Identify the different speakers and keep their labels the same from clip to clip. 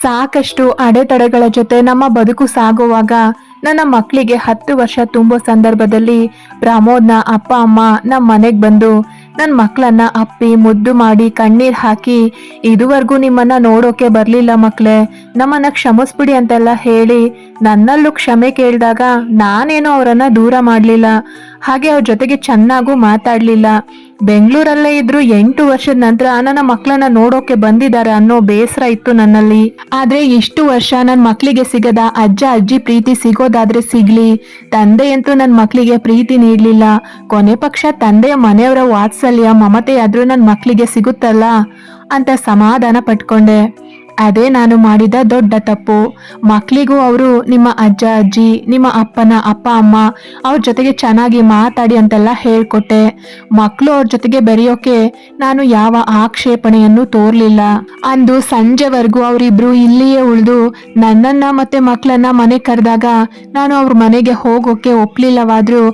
Speaker 1: ಸಾಕಷ್ಟು ಅಡೆತಡೆಗಳ ಜೊತೆ ನಮ್ಮ ಬದುಕು ಸಾಗುವಾಗ ನನ್ನ ಮಕ್ಕಳಿಗೆ 10 ವರ್ಷ ತುಂಬೋ ಸಂದರ್ಭದಲ್ಲಿ ಪ್ರಮೋದ್ನ ಅಪ್ಪ ಅಮ್ಮ ನಮ್ಮ ಮನೆಗೆ ಬಂದು ನನ್ನ ಮಕ್ಕಳನ್ನ ಅಪ್ಪಿ ಮುದ್ದು ಮಾಡಿ ಕಣ್ಣೀರ್ ಹಾಕಿ, ಇದುವರೆಗೂ ನಿಮ್ಮನ್ನ ನೋಡೋಕೆ ಬರ್ಲಿಲ್ಲ ಮಕ್ಕಳೇ, ನಮ್ಮನ್ನ ಕ್ಷಮಿಸ್ಬಿಡಿ ಅಂತೆಲ್ಲ ಹೇಳಿ ನನ್ನಲ್ಲೂ ಕ್ಷಮೆ ಕೇಳಿದಾಗ ನಾನೇನೋ ಅವರನ್ನ ದೂರ ಮಾಡ್ಲಿಲ್ಲ. ಹಾಗೆ ಅವ್ರ ಜೊತೆಗೆ ಚೆನ್ನಾಗೂ ಮಾತಾಡ್ಲಿಲ್ಲ. ಬೆಂಗಳೂರಲ್ಲೇ ಇದ್ರು 8 ವರ್ಷದ ನಂತರ ನನ್ನ ಮಕ್ಕಳನ್ನ ನೋಡೋಕೆ ಬಂದಿದ್ದಾರೆ ಅನ್ನೋ ಬೇಸರ ಇತ್ತು ನನ್ನಲ್ಲಿ. ಆದ್ರೆ ಇಷ್ಟು ವರ್ಷ ನನ್ನ ಮಕ್ಕಳಿಗೆ ಸಿಗದ ಅಜ್ಜ ಅಜ್ಜಿ ಪ್ರೀತಿ ಸಿಗೋದಾದ್ರೆ ಸಿಗ್ಲಿ, ತಂದೆಯಂತೂ ನನ್ನ ಮಕ್ಕಳಿಗೆ ಪ್ರೀತಿ ನೀಡ್ಲಿಲ್ಲ. ಕೊನೆ ಪಕ್ಷ ತಂದೆಯ ಮನೆಯವರ ವಾತ್ಸಲ್ಯ ಮಮತೆ ಆದ್ರೂ ನನ್ನ ಮಕ್ಕಳಿಗೆ ಸಿಗುತ್ತಲ್ಲ ಅಂತ ಸಮಾಧಾನ ಪಟ್ಕೊಂಡೆ. ಅದೇ ನಾನು ಮಾಡಿದ ದೊಡ್ಡ ತಪ್ಪು. ಮಕ್ಕಳಿಗೂ ಅವರು ನಿಮ್ಮ ಅಜ್ಜ ಅಜ್ಜಿ, ನಿಮ್ಮ ಅಪ್ಪನ ಅಪ್ಪ ಅಮ್ಮ ಅವ್ರ ಜೊತೆಗೆ ಚೆನ್ನಾಗಿ ಮಾತಾಡಿ ಅಂತೆಲ್ಲ ಹೇಳ್ಕೊಟ್ಟೆ. ಮಕ್ಕಳು ಅವ್ರ ಜೊತೆಗೆ ಬೆರೆಯೋಕೆ ನಾನು ಯಾವ ಆಕ್ಷೇಪಣೆಯನ್ನು ತೋರ್ಲಿಲ್ಲ. ಅಂದು ಸಂಜೆವರೆಗೂ ಅವರಿಬ್ರು ಇಲ್ಲಿಯೇ ಉಳಿದು ನನ್ನನ್ನ ಮತ್ತೆ ಮಕ್ಕಳನ್ನ ಮನೆ ಕರೆದಾಗ ನಾನು ಅವ್ರ ಮನೆಗೆ ಹೋಗೋಕೆ ಒಪ್ಲಿಲ್ಲವಾದ್ರೂ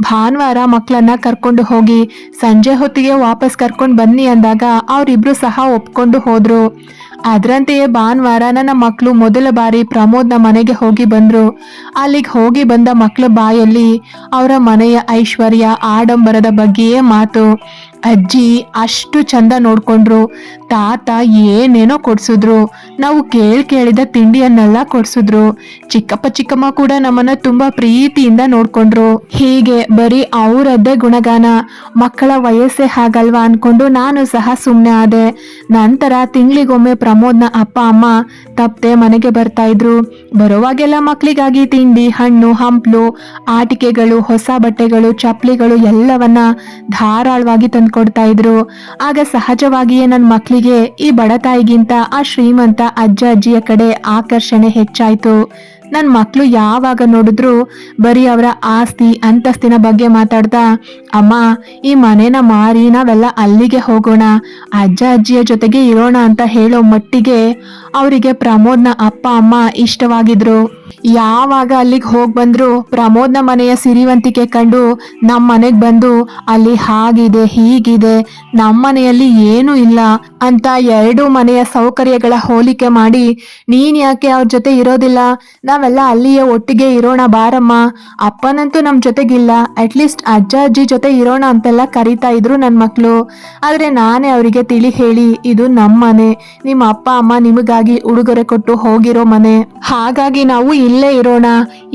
Speaker 1: ಭಾನುವಾರ ಮಕ್ಕಳನ್ನ ಕರ್ಕೊಂಡು ಹೋಗಿ ಸಂಜೆ ಹೊತ್ತಿಗೆ ವಾಪಸ್ ಕರ್ಕೊಂಡು ಬನ್ನಿ ಅಂದಾಗ ಅವರಿಬ್ರು ಸಹ ಒಪ್ಕೊಂಡು ಹೋದ್ರು. ಅದರಂತೆಯೇ ಭಾನುವಾರ ನನ್ನ ಮಕ್ಕಳು ಮೊದಲ ಬಾರಿ ಪ್ರಮೋದ್ನ ಮನೆಗೆ ಹೋಗಿ ಬಂದ್ರು. ಅಲ್ಲಿಗೆ ಹೋಗಿ ಬಂದ ಮಕ್ಕಳ ಬಾಯಲ್ಲಿ ಅವರ ಮನೆಯ ಐಶ್ವರ್ಯ ಆಡಂಬರದ ಬಗ್ಗೆಯೇ ಮಾತು. ಅಜ್ಜಿ ಅಷ್ಟು ಚಂದ ನೋಡ್ಕೊಂಡ್ರು, ತಾತ ಏನೇನೋ ಕೊಡ್ಸಿದ್ರು, ನಾವು ಕೇಳಿದ ತಿಂಡಿಯನ್ನೆಲ್ಲ ಕೊಡ್ಸಿದ್ರು, ಚಿಕ್ಕಪ್ಪ ಚಿಕ್ಕಮ್ಮ ಕೂಡ ನಮ್ಮನ್ನ ತುಂಬಾ ಪ್ರೀತಿಯಿಂದ ನೋಡ್ಕೊಂಡ್ರು. ಹೀಗೆ ಬರೀ ಅವರದ್ದೇ ಗುಣಗಾನ. ಮಕ್ಕಳ ವಯಸ್ಸೇ ಹಾಗಲ್ವಾ ಅನ್ಕೊಂಡು ನಾನು ಸಹ ಸುಮ್ಮನೆ ಆದೆ. ನಂತರ ತಿಂಗಳಿಗೊಮ್ಮೆ ಪ್ರಮೋದ್ನ ಅಪ್ಪ ಅಮ್ಮ ತಪ್ಪದೆ ಮನೆಗೆ ಬರ್ತಾ ಇದ್ರು. ಬರುವಾಗೆಲ್ಲ ಮಕ್ಕಳಿಗಾಗಿ ತಿಂಡಿ, ಹಣ್ಣು, ಹಂಪ್ಲು, ಆಟಿಕೆಗಳು, ಹೊಸ ಬಟ್ಟೆಗಳು, ಚಪ್ಪಲಿಗಳು ಎಲ್ಲವನ್ನ ಧಾರಾಳವಾಗಿ ತಂದ್ಕೊಡ್ತಾ ಇದ್ರು. ಆಗ ಸಹಜವಾಗಿಯೇ ನನ್ನ ಮಕ್ಕಳಿಗೆ ಈ ಬಡತಾಯಿಗಿಂತ ಆ ಶ್ರೀಮಂತ ಅಜ್ಜ ಅಜ್ಜಿಯ ಕಡೆ ಆಕರ್ಷಣೆ ಹೆಚ್ಚಾಯ್ತು. ನನ್ನ ಮಕ್ಕಳು ಯಾವಾಗ ನೋಡಿದ್ರು ಬರೀ ಅವರ ಆಸ್ತಿ ಅಂತಸ್ತಿನ ಬಗ್ಗೆ ಮಾತಾಡ್ತಾ, ಅಮ್ಮ ಈ ಮನೇನ ಮಾರಿ ನಾವೆಲ್ಲ ಅಲ್ಲಿಗೆ ಹೋಗೋಣ, ಅಜ್ಜ ಅಜ್ಜಿಯ ಜೊತೆಗೆ ಇರೋಣ ಅಂತ ಹೇಳೋ ಮಟ್ಟಿಗೆ ಅವರಿಗೆ ಪ್ರಮೋದ್ನ ಅಪ್ಪ ಅಮ್ಮ ಇಷ್ಟವಾಗಿದ್ರು. ಯಾವಾಗ ಅಲ್ಲಿಗೆ ಹೋಗಿ ಬಂದ್ರು ಪ್ರಮೋದ್ನ ಮನೆಯ ಸಿರಿವಂತಿಕೆ ಕಂಡು ನಮ್ಮ ಮನೆಗೆ ಬಂದು ಅಲ್ಲಿ ಹಾಗಿದೆ ಹೀಗಿದೆ, ನಮ್ಮ ಮನೆಯಲ್ಲಿ ಏನೂ ಇಲ್ಲ ಅಂತ 2 ಮನೆಯ ಸೌಕರ್ಯಗಳ ಹೋಲಿಕೆ ಮಾಡಿ, ನೀನ್ ಯಾಕೆ ಅವ್ರ ಜೊತೆ ಇರೋದಿಲ್ಲ, ನಾವೆಲ್ಲ ಅಲ್ಲಿಯೇ ಒಟ್ಟಿಗೆ ಇರೋಣ ಬಾರಮ್ಮ, ಅಪ್ಪನಂತೂ ನಮ್ಮ ಜೊತೆಗಿಲ್ಲ, ಅಟ್ಲೀಸ್ಟ್ ಅಜ್ಜ ಅಜ್ಜಿ ಜೊತೆ ಇರೋಣ ಅಂತೆಲ್ಲ ಕರೀತಾ ಇದ್ರು ನನ್ನ ಮಕ್ಕಳು. ಆದ್ರೆ ನಾನೇ ಅವರಿಗೆ ತಿಳಿ ಹೇಳಿ, ಇದು ನಮ್ಮ ಮನೆ, ನಿಮ್ಮ ಅಪ್ಪ ಅಮ್ಮ ನಿಮಗಾಗಿ ಉಡುಗೊರೆ ಕೊಟ್ಟು ಹೋಗಿರೋ ಮನೆ, ಹಾಗಾಗಿ ನಾವು ಇಲ್ಲೇ ಇರೋಣ.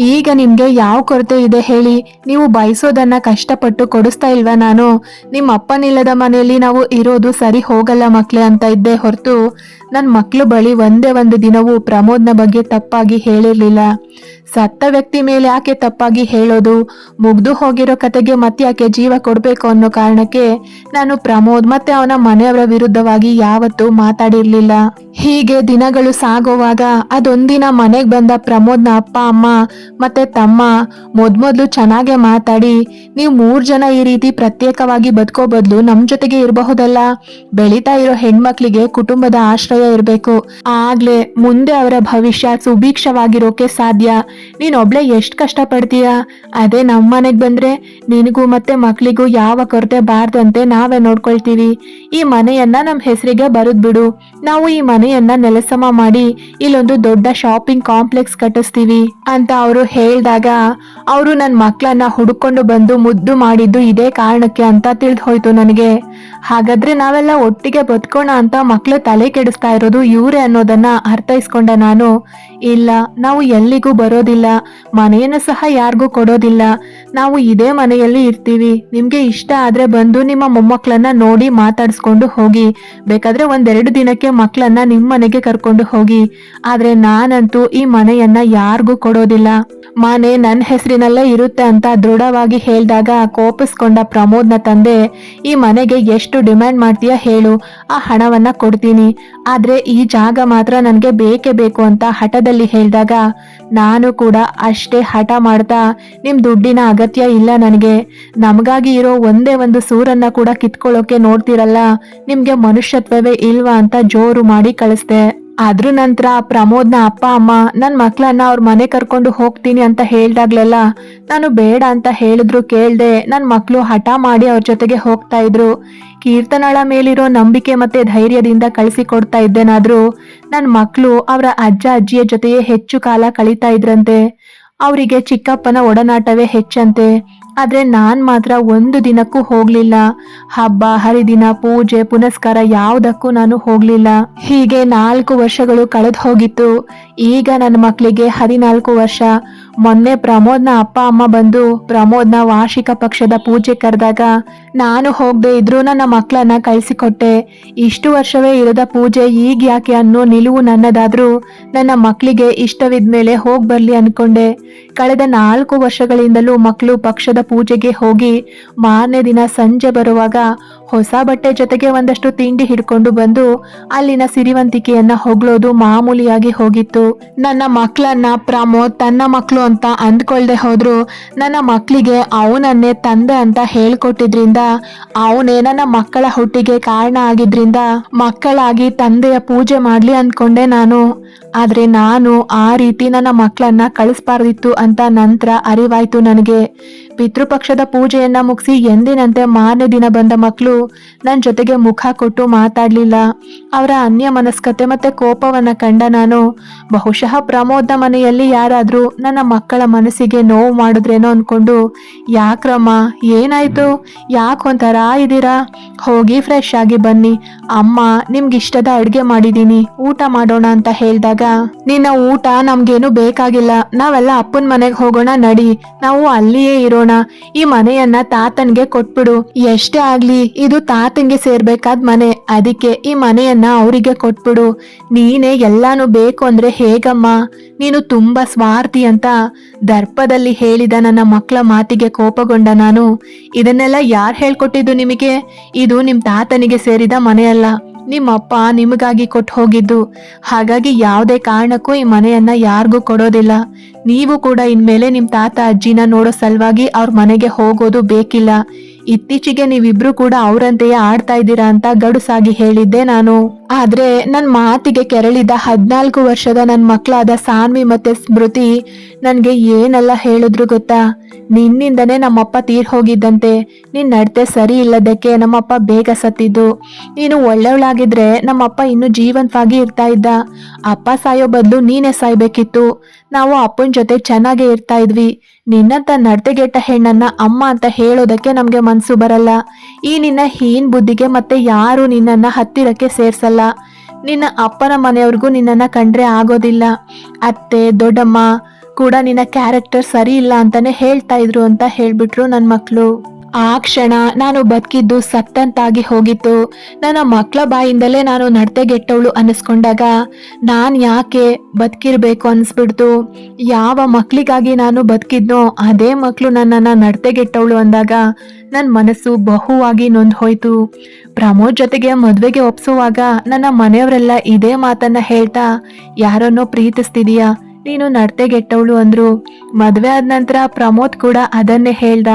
Speaker 1: ಈಗ ನಿಮ್ಗೆ ಯಾವ ಕೊರತೆ ಇದೆ ಹೇಳಿ, ನೀವು ಬಯಸೋದನ್ನ ಕಷ್ಟಪಟ್ಟು ಕೊಡಿಸ್ತಾ ಇಲ್ವಾ ನಾನು, ನಿಮ್ಮ ಅಪ್ಪನಿಲ್ಲದ ಮನೆಯಲ್ಲಿ ನಾವು ಇರೋದು ಸರಿ ಹೋಗಲ್ಲ ಮಕ್ಳೇ ಅಂತ ಇದ್ದೆ ಹೊರತು ನನ್ನ ಮಕ್ಕಳು ಬಳಿ ಒಂದೇ ಒಂದು ದಿನವೂ ಪ್ರಮೋದ್ನ ಬಗ್ಗೆ ತಪ್ಪಾಗಿ ಹೇಳಿರ್ಲಿಲ್ಲ. ಸತ್ತ ವ್ಯಕ್ತಿ ಮೇಲೆ ಯಾಕೆ ತಪ್ಪಾಗಿ ಹೇಳೋದು, ಮುಗ್ದು ಹೋಗಿರೋ ಕತೆಗೆ ಮತ್ತೆ ಯಾಕೆ ಜೀವ ಕೊಡ್ಬೇಕು ಅನ್ನೋ ಕಾರಣಕ್ಕೆ ನಾನು ಪ್ರಮೋದ್ ಮತ್ತೆ ಅವನ ಮನೆಯವರ ವಿರುದ್ಧವಾಗಿ ಯಾವತ್ತೂ ಮಾತಾಡಿರ್ಲಿಲ್ಲ. ಹೀಗೆ ದಿನಗಳು ಸಾಗೋವಾಗ ಅದೊಂದಿನ ಮನೆಗೆ ಬಂದ ಪ್ರಮೋದ್ನ ಅಪ್ಪ ಅಮ್ಮ ಮತ್ತೆ ತಮ್ಮ ಮೊದ್ಲು ಚೆನ್ನಾಗೆ ಮಾತಾಡಿ, ನೀವು 3 ಜನ ಈ ರೀತಿ ಪ್ರತ್ಯೇಕವಾಗಿ ಬದುಕೋ ಬದಲು ನಮ್ ಜೊತೆಗೆ ಇರಬಹುದಲ್ಲ, ಬೆಳೀತಾ ಇರೋ ಹೆಣ್ಮಕ್ಳಿಗೆ ಕುಟುಂಬದ ಆಶ್ರಯ ಇರ್ಬೇಕು, ಆಗ್ಲೇ ಮುಂದೆ ಅವರ ಭವಿಷ್ಯ ಸುಭೀಕ್ಷವಾಗಿರೋಕೆ ಸಾಧ್ಯ, ನೀನೊಬ್ಳೆ ಎಷ್ಟು ಕಷ್ಟ ಪಡ್ತೀಯ, ಅದೇ ನಮ್ಮ ಮನೆಗೆ ಬಂದ್ರೆ ನಿನಗೂ ಮತ್ತೆ ಮಕ್ಳಿಗೂ ಯಾವ ಕೊರತೆ ಬಾರ್ದಂತೆ ನಾವೇ ನೋಡ್ಕೊಳ್ತೀವಿ, ಈ ಮನೆಯನ್ನ ನಮ್ಮ ಹೆಸರಿಗೆ ಬರುದ್ ಬಿಡು, ನಾವು ಈ ಮನೆಯನ್ನ ನೆಲಸಮ ಮಾಡಿ ಇಲ್ಲೊಂದು ದೊಡ್ಡ ಶಾಪಿಂಗ್ ಕಾಂಪ್ಲೆಕ್ಸ್ ಕಟ್ಟಿಸ್ತೀವಿ ಅಂತ ಅವರು ಹೇಳಿದಾಗ ಅವರು ನನ್ನ ಮಕ್ಕಳನ್ನ ಹುಡುಕೊಂಡು ಬಂದು ಮುದ್ದು ಮಾಡಿದ್ದು ಇದೇ ಕಾರಣಕ್ಕೆ ಅಂತ ತಿಳಿದು ಹೋಯ್ತು ನನಗೆ. ಹಾಗಾದ್ರೆ ನಾವೆಲ್ಲ ಒಟ್ಟಿಗೆ ಬದುಕೋಣ ಅಂತ ಮಕ್ಕಳು ತಲೆ ಕೆಡಿಸ್ತಾ ಇರೋದು ಇವ್ರೆ ಅನ್ನೋದನ್ನ ಅರ್ಥೈಸ್ಕೊಂಡ ನಾನು, ಇಲ್ಲ ನಾವು ಎಲ್ಲಿಗೂ ಬರೋದಿಲ್ಲ, ಮನೆಯನ್ನು ಸಹ ಯಾರಿಗೂ ಕೊಡೋದಿಲ್ಲ, ನಾವು ಇದೇ ಮನೆಯಲ್ಲಿ ಇರ್ತೀವಿ, ನಿಮ್ಗೆ ಇಷ್ಟ ಆದ್ರೆ ಬಂದು ನಿಮ್ಮ ಮೊಮ್ಮಕ್ಕಳನ್ನ ನೋಡಿ ಮಾತಾಡಿಸ್ಕೊಂಡು ಹೋಗಿ, ಬೇಕಾದ್ರೆ 1-2 ದಿನಕ್ಕೆ ಮಕ್ಕಳನ್ನ ನಿಮ್ಮ ಮನೆಗೆ ಕರ್ಕೊಂಡು ಹೋಗಿ, ಆದ್ರೆ ನಾನಂತೂ ಈ ಮನೆಯನ್ನ ಯಾರಿಗೂ ಕೊಡೋದಿಲ್ಲ, ಮನೆ ನನ್ನ ಹೆಸರಿನಲ್ಲೇ ಇರುತ್ತೆ ಅಂತ ದೃಢವಾಗಿ ಹೇಳಿದಾಗ ಕೋಪಿಸ್ಕೊಂಡ ಪ್ರಮೋದ್ನ ತಂದೆ, ಈ ಮನೆಗೆ ಎಷ್ಟು ಡಿಮ್ಯಾಂಡ್ ಮಾಡ್ತೀಯ ಹೇಳು, ಆ ಹಣವನ್ನ ಕೊಡ್ತೀನಿ, ಆದ್ರೆ ಈ ಜಾಗ ಮಾತ್ರ ನನಗೆ ಬೇಕೇ ಬೇಕು ಅಂತ ಹಠದಲ್ಲಿ ಹೇಳಿದಾಗ ನಾನು ಕೂಡ ಅಷ್ಟೇ ಹಠ ಮಾಡ್ತಾ, ನಿಮ್ ದುಡ್ಡಿನ ಅಗತ್ಯ ಇಲ್ಲ ನನಗೆ, ನಮಗಾಗಿ ಇರೋ ಒಂದೇ ಒಂದು ಸೂರನ್ನ ಕೂಡ ಕಿತ್ಕೊಳ್ಳೋಕೆ ನೋಡ್ತಿರಲ್ಲ, ನಿಮ್ಗೆ ಮನುಷ್ಯತ್ವವೇ ಇಲ್ವಾ ಅಂತ ಜೋರು ಮಾಡಿ ಕಳಿಸ್ದೆ. ಅದ್ರ ನಂತರ ಪ್ರಮೋದ್ನ ಅಪ್ಪ ಅಮ್ಮ ನನ್ನ ಮಕ್ಕಳನ್ನ ಅವ್ರ ಮನೆ ಕರ್ಕೊಂಡು ಹೋಗ್ತೀನಿ ಅಂತ ಹೇಳ್ದಾಗ್ಲೆಲ್ಲ ನಾನು ಬೇಡ ಅಂತ ಹೇಳಿದ್ರು ಕೇಳ್ದೆ ನನ್ನ ಮಕ್ಕಳು ಹಠ ಮಾಡಿ ಅವ್ರ ಜೊತೆಗೆ ಹೋಗ್ತಾ ಇದ್ರು. ಕೀರ್ತನಾಳ ಮೇಲಿರೋ ನಂಬಿಕೆ ಮತ್ತೆ ಧೈರ್ಯದಿಂದ ಕಳಿಸಿಕೊಡ್ತಾ ಇದ್ದೇನಾದ್ರೂ ನನ್ನ ಮಕ್ಕಳು ಅವರ ಅಜ್ಜ ಅಜ್ಜಿಯ ಜೊತೆಯೇ ಹೆಚ್ಚು ಕಾಲ ಕಳೀತಾ ಇದ್ರಂತೆ. ಅವರಿಗೆ ಚಿಕ್ಕಪ್ಪನ ಒಡನಾಟವೇ ಹೆಚ್ಚಂತೆ. ಆದ್ರೆ ನಾನ್ ಮಾತ್ರ ಒಂದು ದಿನಕ್ಕೂ ಹೋಗ್ಲಿಲ್ಲ. ಹಬ್ಬ ಹರಿದಿನ ಪೂಜೆ ಪುನಸ್ಕಾರ ಯಾವುದಕ್ಕೂ ನಾನು ಹೋಗ್ಲಿಲ್ಲ. ಹೀಗೆ 4 ವರ್ಷಗಳು ಕಳೆದು ಹೋಗಿತ್ತು. ಈಗ ನನ್ನ ಮಕ್ಕಳಿಗೆ 14 ವರ್ಷ. ಮೊನ್ನೆ ಪ್ರಮೋದ್ನ ಅಪ್ಪ ಅಮ್ಮ ಬಂದು ಪ್ರಮೋದ್ನ ವಾರ್ಷಿಕ ಪಕ್ಷದ ಪೂಜೆ ಕರೆದಾಗ ನಾನು ಹೋಗದೆ ಇದ್ರೂ ನನ್ನ ಮಕ್ಕಳನ್ನ ಕಳಿಸಿಕೊಟ್ಟೆ. ಇಷ್ಟು ವರ್ಷವೇ ಇರದ ಪೂಜೆ ಈಗ ಯಾಕೆ ಅನ್ನೋ ನಿಲುವು ನನ್ನದಾದ್ರೂ ನನ್ನ ಮಕ್ಕಳಿಗೆ ಇಷ್ಟವಿದ್ಮೇಲೆ ಹೋಗ್ ಬರ್ಲಿ ಅನ್ಕೊಂಡೆ. ಕಳೆದ 4 ವರ್ಷಗಳಿಂದಲೂ ಮಕ್ಕಳು ಪಕ್ಷದ ಪೂಜೆಗೆ ಹೋಗಿ ಮಾರನೇ ದಿನ ಸಂಜೆ ಬರುವಾಗ ಹೊಸ ಬಟ್ಟೆ ಜೊತೆಗೆ ಒಂದಷ್ಟು ತಿಂಡಿ ಹಿಡ್ಕೊಂಡು ಬಂದು ಅಲ್ಲಿನ ಸಿರಿವಂತಿಕೆಯನ್ನ ಹೊಗಳೋದು ಮಾಮೂಲಿಯಾಗಿ ಹೋಗಿತ್ತು. ನನ್ನ ಮಕ್ಕಳನ್ನ ಪ್ರಮೋದ್ ತನ್ನ ಮಕ್ಕಳು ಅಂತ ಅಂದ್ಕೊಳ್ದೆ ಹೋದ್ರು ನನ್ನ ಮಕ್ಕಳಿಗೆ ಅವನನ್ನೇ ತಂದೆ ಅಂತ ಹೇಳ್ಕೊಟ್ಟಿದ್ರಿಂದ, ಅವನೇ ನನ್ನ ಮಕ್ಕಳ ಹುಟ್ಟಿಗೆ ಕಾರಣ ಆಗಿದ್ರಿಂದ ಮಕ್ಕಳಾಗಿ ತಂದೆಯ ಪೂಜೆ ಮಾಡ್ಲಿ ಅಂದ್ಕೊಂಡೆ ನಾನು. ಆದ್ರೆ ನಾನು ಆ ರೀತಿ ನನ್ನ ಮಕ್ಕಳನ್ನ ಕಳಿಸ್ಬಾರ್ದಿತ್ತು ಅಂತ ನಂತರ ಅರಿವಾಯ್ತು ನನಗೆ. ಪಿತೃಪಕ್ಷದ ಪೂಜೆಯನ್ನ ಮುಗಿಸಿ ಎಂದಿನಂತೆ ಮಾರನೇ ದಿನ ಬಂದ ಮಕ್ಕಳು ನನ್ನ ಜೊತೆಗೆ ಮುಖ ಕೊಟ್ಟು ಮಾತಾಡ್ಲಿಲ್ಲ. ಅವರ ಅನ್ಯ ಮನಸ್ಕತೆ ಮತ್ತೆ ಕೋಪವನ್ನ ಕಂಡ ನಾನು ಬಹುಶಃ ಪ್ರಮೋದ್ನ ಮನೆಯಲ್ಲಿ ಯಾರಾದ್ರೂ ನನ್ನ ಮಕ್ಕಳ ಮನಸ್ಸಿಗೆ ನೋವು ಮಾಡಿದ್ರೇನೋ ಅನ್ಕೊಂಡು, ಯಾಕ್ರಮ್ಮ ಏನಾಯ್ತು, ಯಾಕೆ ಒಂಥರ ಇದ್ದೀರಾ, ಹೋಗಿ ಫ್ರೆಶ್ ಆಗಿ ಬನ್ನಿ, ಅಮ್ಮ ನಿಮ್ಗಿಷ್ಟದ ಅಡ್ಗೆ ಮಾಡಿದೀನಿ, ಊಟ ಮಾಡೋಣ ಅಂತ ಹೇಳಿದಾಗ, ನಿನ್ನ ಊಟ ನಮ್ಗೇನು ಬೇಕಾಗಿಲ್ಲ, ನಾವೆಲ್ಲ ಅಪ್ಪನ ಮನೆಗೆ ಹೋಗೋಣ ನಡಿ, ನಾವು ಅಲ್ಲಿಯೇ ಇರೋಣ, ಈ ಮನೆಯನ್ನ ತಾತನ್ಗೆ ಕೊಟ್ಬಿಡು, ಎಷ್ಟೇ ಆಗ್ಲಿ ಇದು ತಾತನ್ಗೆ ಸೇರ್ಬೇಕಾದ ಮನೆ, ಅದಕ್ಕೆ ಈ ಮನೆಯನ್ನ ಅವರಿಗೆ ಕೊಟ್ಬಿಡು, ನೀನೇ ಎಲ್ಲಾನು ಬೇಕು ಅಂದ್ರೆ ಹೇಗಮ್ಮ, ನೀನು ತುಂಬಾ ಸ್ವಾರ್ಥಿ ಅಂತ ದರ್ಪದಲ್ಲಿ ಹೇಳಿದ ನನ್ನ ಮಕ್ಕಳ ಮಾತಿಗೆ ಕೋಪಗೊಂಡ ನಾನು, ಇದನ್ನೆಲ್ಲ ಯಾರು ಹೇಳ್ಕೊಟ್ಟಿದ್ದು ನಿಮಗೆ, ಇದು ನಿಮ್ ತಾತನಿಗೆ ಸೇರಿದ ಮನೆಯಲ್ಲ, ನಿಮ್ಮಪ್ಪ ನಿಮಗಾಗಿ ಕೊಟ್ಟು ಹೋಗಿದ್ದು, ಹಾಗಾಗಿ ಯಾವುದೇ ಕಾರಣಕ್ಕೂ ಈ ಮನೆಯನ್ನ ಯಾರಿಗೂ ಕೊಡೋದಿಲ್ಲ, ನೀವು ಕೂಡ ಇನ್ಮೇಲೆ ನಿಮ್ ತಾತ ಅಜ್ಜಿನ ನೋಡೋ ಸಲುವಾಗಿ ಅವ್ರ ಮನೆಗೆ ಹೋಗೋದು ಬೇಕಿಲ್ಲ, ಇತ್ತೀಚೆಗೆ ನೀವಿಬ್ರು ಕೂಡ ಅವರಂತೆಯೇ ಆಡ್ತಾ ಇದ್ದೀರಾ ಅಂತ ಗಡುಸಾಗಿ ಹೇಳಿದ್ದೆ ನಾನು. ಆದ್ರೆ ನನ್ ಮಾತಿಗೆ ಕೆರಳಿದ 14 ವರ್ಷದ ನನ್ ಮಕ್ಕಳಾದ ಸಾನ್ವಿ ಮತ್ತೆ ಸ್ಮೃತಿ ನನ್ಗೆ ಏನೆಲ್ಲ ಹೇಳಿದ್ರು ಗೊತ್ತಾ, ನಿನ್ನಿಂದನೇ ನಮ್ಮಪ್ಪ ತೀರ್ ಹೋಗಿದ್ದಂತೆ, ನಿನ್ ನಡತೆ ಸರಿ ಇಲ್ಲದಕ್ಕೆ ನಮ್ಮಪ್ಪ ಬೇಗ ಸತ್ತಿದ್ದು, ನೀನು ಒಳ್ಳೆಯವಳಾಗಿದ್ರೆ ನಮ್ಮಪ್ಪ ಇನ್ನು ಜೀವಂತವಾಗಿ ಇರ್ತಾ ಇದ್ದ, ಅಪ್ಪ ಸಾಯೋ ಬದಲು ನೀನೇ ಸಾಯ್ಬೇಕಿತ್ತು, ನಾವು ಅಪ್ಪನ ಜೊತೆ ಚೆನ್ನಾಗೇ ಇರ್ತಾ ಇದ್ವಿ, ನಿನ್ನಂತ ನಡತೆಗೆಟ್ಟ ಹೆಣ್ಣನ್ನ ಅಮ್ಮ ಅಂತ ಹೇಳೋದಕ್ಕೆ ನಮ್ಗೆ ಮನ್ಸು ಬರಲ್ಲ, ಈ ನಿನ್ನ ಹೀನ್ ಬುದ್ಧಿಗೆ ಮತ್ತೆ ಯಾರು ನಿನ್ನನ್ನ ಹತ್ತಿರಕ್ಕೆ ಸೇರ್ಸಲ್ಲ, ನಿನ್ನ ಅಪ್ಪನ ಮನೆಯವ್ರಿಗೂ ನಿನ್ನನ್ನ ಕಂಡ್ರೆ ಆಗೋದಿಲ್ಲ, ಅತ್ತೆ ದೊಡ್ಡಮ್ಮ ಕೂಡ ನಿನ್ನ ಕ್ಯಾರೆಕ್ಟರ್ ಸರಿ ಇಲ್ಲ ಅಂತಾನೆ ಹೇಳ್ತಾ ಇದ್ರು ಅಂತ ಹೇಳ್ಬಿಟ್ರು ನನ್ ಮಕ್ಳು. ಆ ಕ್ಷಣ ನಾನು ಬದುಕಿದ್ದು ಸತ್ತಂತಾಗಿ ಹೋಗಿತ್ತು. ನನ್ನ ಮಕ್ಕಳ ಬಾಯಿಂದಲೇ ನಾನು ನಡತೆಗೆಟ್ಟವಳು ಅನ್ನಿಸ್ಕೊಂಡಾಗ ನಾನ್ ಯಾಕೆ ಬದುಕಿರ್ಬೇಕು ಅನ್ಸ್ಬಿಡ್ತು. ಯಾವ ಮಕ್ಳಿಗಾಗಿ ನಾನು ಬದುಕಿದ್ನೋ ಅದೇ ಮಕ್ಕಳು ನನ್ನನ್ನ ನಡತೆಗೆಟ್ಟವಳು ಅಂದಾಗ ನನ್ನ ಮನಸ್ಸು ಬಹುವಾಗಿ ನೊಂದು ಹೋಯ್ತು. ಪ್ರಮೋದ್ ಜೊತೆಗೆ ಮದ್ವೆಗೆ ಒಪ್ಸುವಾಗ ನನ್ನ ಮನೆಯವರೆಲ್ಲ ಇದೇ ಮಾತನ್ನ ಹೇಳ್ತಾ, ಯಾರನ್ನೋ ಪ್ರೀತಿಸ್ತಿದೀಯಾ, ನೀನು ನಡತೆಗೆಟ್ಟವಳು ಅಂದ್ರು. ಮದ್ವೆ ಆದ ನಂತರ ಪ್ರಮೋದ್ ಕೂಡ ಅದನ್ನೇ ಹೇಳ್ದ.